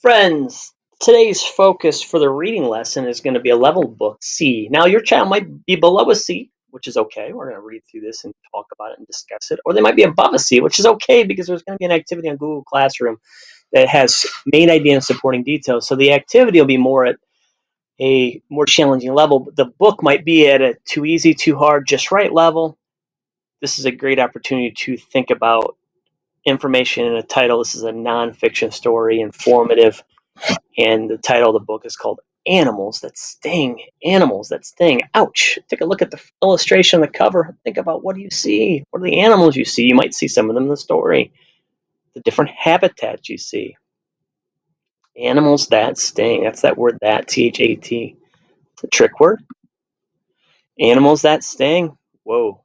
Friends, today's focus for the reading lesson is going to be a level book C. Now, your child might be below a C, which is okay. We're going to read through this and talk about it and discuss it. Or they might be above a C, which is okay because there's going to be an activity on Google Classroom that has main idea and supporting details. So the activity will be more at a more challenging level. But the book might be at a too easy, too hard, just right level. This is a great opportunity to think about information in a title. This is a nonfiction story, informative. And the title of the book is called Animals That Sting. Animals That Sting. Ouch. Take a look at the illustration on the cover. Think about, what do you see? What are the animals you see? You might see some of them in the story. The different habitats you see. Animals that sting. That's that word, that, T-H-A-T. It's a trick word. Animals that sting. Whoa.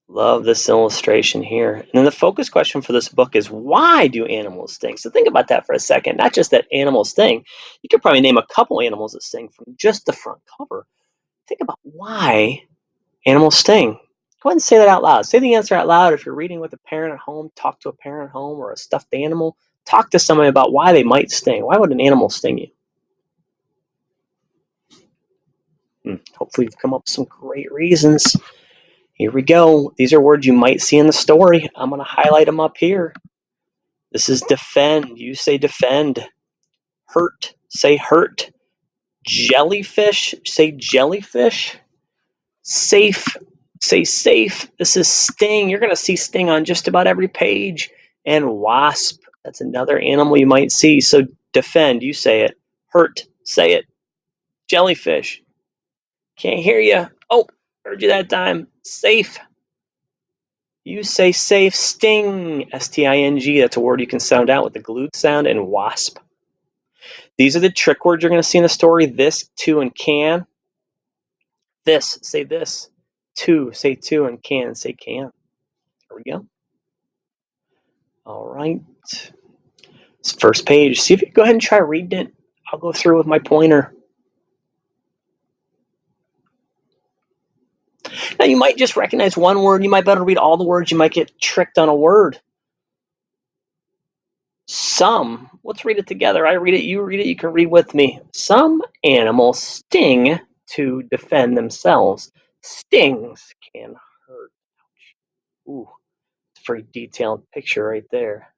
Love this illustration here. And then the focus question for this book is, why do animals sting? So think about that for a second. Not just that animals sting. You could probably name a couple animals that sting from just the front cover. Think about why animals sting. Go ahead and say that out loud. Say the answer out loud. If you're reading with a parent at home, talk to a parent at home, or a stuffed animal. Talk to somebody about why they might sting. Why would an animal sting you? Hopefully you've come up with some great reasons. Here we go. These are words you might see in the story. I'm going to highlight them up here. This is defend. You say defend. Hurt. Say hurt. Jellyfish. Say jellyfish. Safe. Say safe. This is sting. You're going to see sting on just about every page. And wasp. That's another animal you might see. So defend. You say it. Hurt. Say it. Jellyfish. Can't hear you. Oh, heard you that time. Safe. You say safe. Sting. S-T-I-N-G. That's a word you can sound out with the glued sound. And wasp. These are the trick words you're going to see in the story. This, to, and can. This, say this. To, say to, and can, say can. There we go. All right. This first page. See if you can go ahead and try reading it. I'll go through with my pointer. Now, you might just recognize one word. You might better read all the words. You might get tricked on a word. Some. Let's read it together. I read it. You read it. You can read with me. Some animals sting to defend themselves. Stings can hurt. Ooh, it's a very detailed picture right there.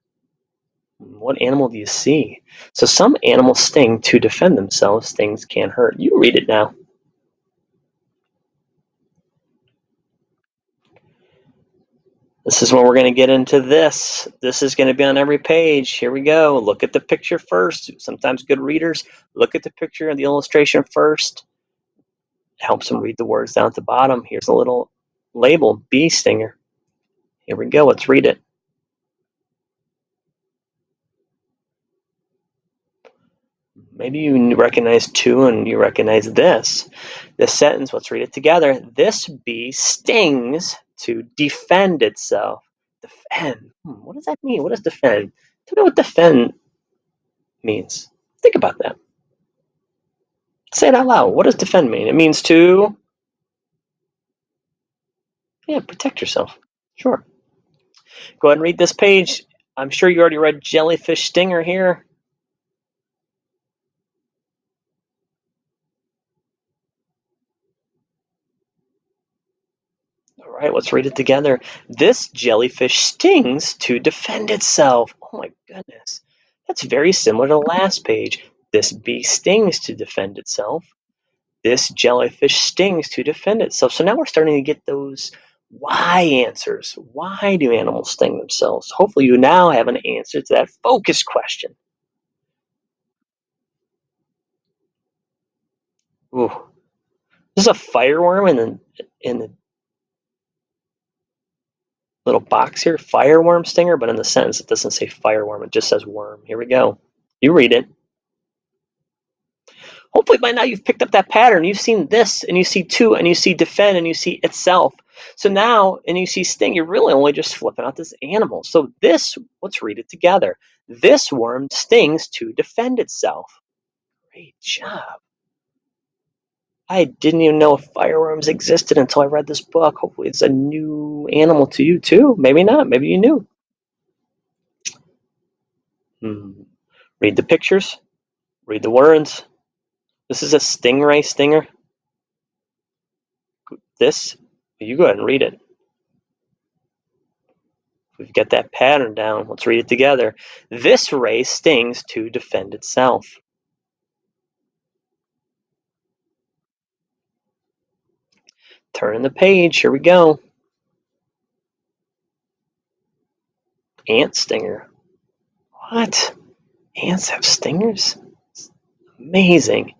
What animal do you see? So some animals sting to defend themselves. Stings can hurt. You read it now. This is when we're going to get into this. This is going to be on every page. Here we go. Look at the picture first. Sometimes good readers look at the picture and the illustration first. It helps them read the words down at the bottom. Here's a little label, bee stinger. Here we go. Let's read it. Maybe you recognize to and you recognize this. This sentence, let's read it together. This bee stings to defend itself. Defend. What does that mean? What does defend? Tell me what defend means. Think about that. Say it out loud. What does defend mean? It means to, protect yourself. Sure. Go ahead and read this page. I'm sure you already read jellyfish stinger here. All right, let's read it together. This jellyfish stings to defend itself. Oh my goodness. That's very similar to the last page. This bee stings to defend itself. This jellyfish stings to defend itself. So now we're starting to get those why answers. Why do animals sting themselves? Hopefully you now have an answer to that focus question. Ooh. This is a fireworm in the little box here. Fireworm stinger, but in the sentence it doesn't say fireworm. It just says worm. Here we go. You read it. Hopefully by now you've picked up that pattern. You've seen this, and you see to, and you see defend, and you see itself. So now, and you see sting, you're really only just flipping out this animal. So this, let's read it together. This worm stings to defend itself. Great job. I didn't even know fireworms existed until I read this book. Hopefully it's a new animal to you too. Maybe not. Maybe you knew. Read the pictures. Read the words. This is a stingray stinger. This, you go ahead and read it. We've got that pattern down. Let's read it together. This ray stings to defend itself. Turning the page. Here we go. Ant stinger. What? Ants have stingers? Amazing.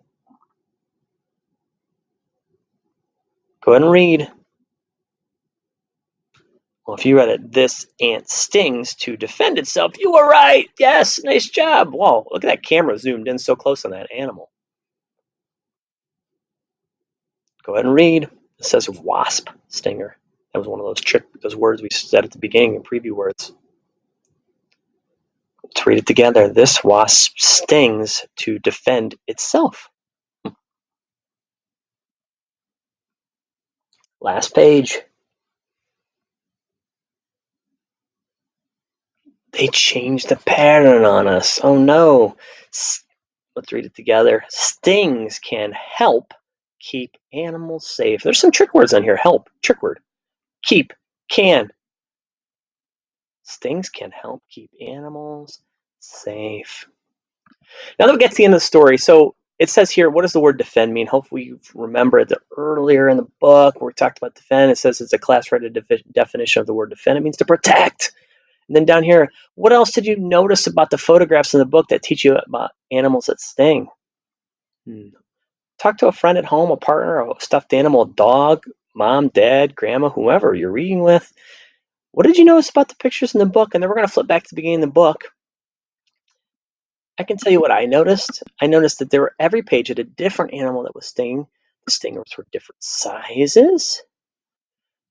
Go ahead and read. Well, if you read it, this ant stings to defend itself, you were right. Yes, nice job. Whoa, look at that camera zoomed in so close on that animal. Go ahead and read. It says wasp stinger. That was one of those words we said at the beginning in preview words. Let's read it together. This wasp stings to defend itself. Last page. They changed the pattern on us. Oh no. Let's read it together. Stings can help keep animals safe. There's some trick words on here. Help, trick word. Keep, can. Stings can help keep animals safe. Now that we get to the end of the story, so it says here, what does the word defend mean? Hopefully you remember that earlier in the book where we talked about defend, it says it's a class-rated definition of the word defend. It means to protect. And then down here, what else did you notice about the photographs in the book that teach you about animals that sting? Talk to a friend at home, a partner, a stuffed animal, a dog, mom, dad, grandma, whoever you're reading with. What did you notice about the pictures in the book? And then we're going to flip back to the beginning of the book. I can tell you what I noticed. I noticed that there were every page had a different animal that was stinging. The stingers were different sizes.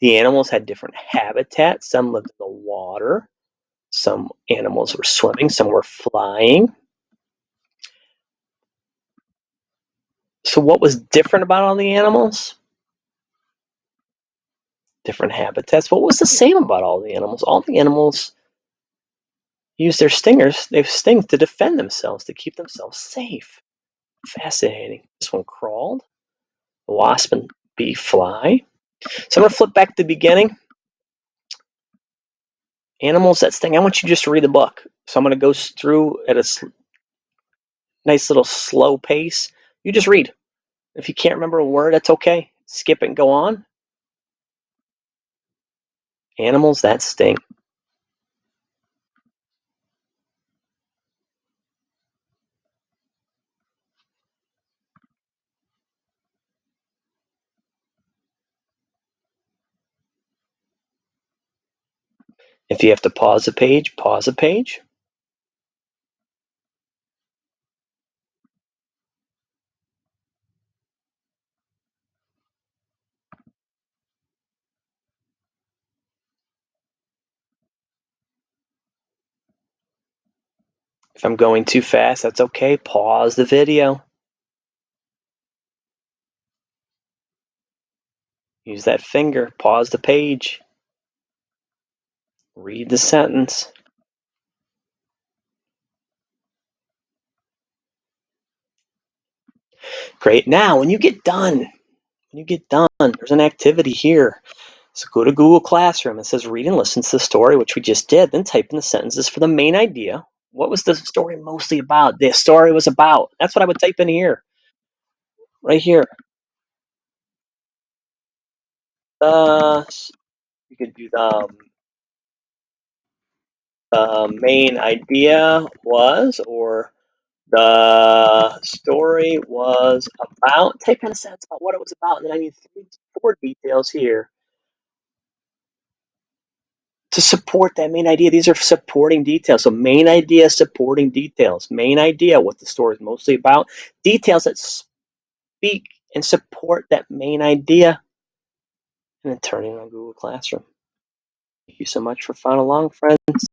The animals had different habitats. Some lived in the water. Some animals were swimming. Some were flying. So what was different about all the animals? Different habitats. What was the same about all the animals? All the animals use their stingers. They have stings to defend themselves, to keep themselves safe. Fascinating. This one crawled. The wasp and bee fly. So I'm going to flip back to the beginning. Animals that sting. I want you just to read the book. So I'm going to go through at a nice little slow pace. You just read. If you can't remember a word, that's okay. Skip it and go on. Animals that sting. If you have to pause a page, pause a page. If I'm going too fast, that's okay. Pause the video. Use that finger. Pause the page. Read the sentence. Great. Now, when you get done, there's an activity here. So go to Google Classroom. It says read and listen to the story, which we just did. Then type in the sentences for the main idea. What was the story mostly about? The story was about. That's what I would type in here. Right here. You could do the main idea was, or the story was about. Type in a sentence about what it was about. And then I need 4 details here to support that main idea. These are supporting details. So main idea, supporting details. Main idea, what the story is mostly about. Details that speak and support that main idea. And then turn it on Google Classroom. Thank you so much for following along, friends.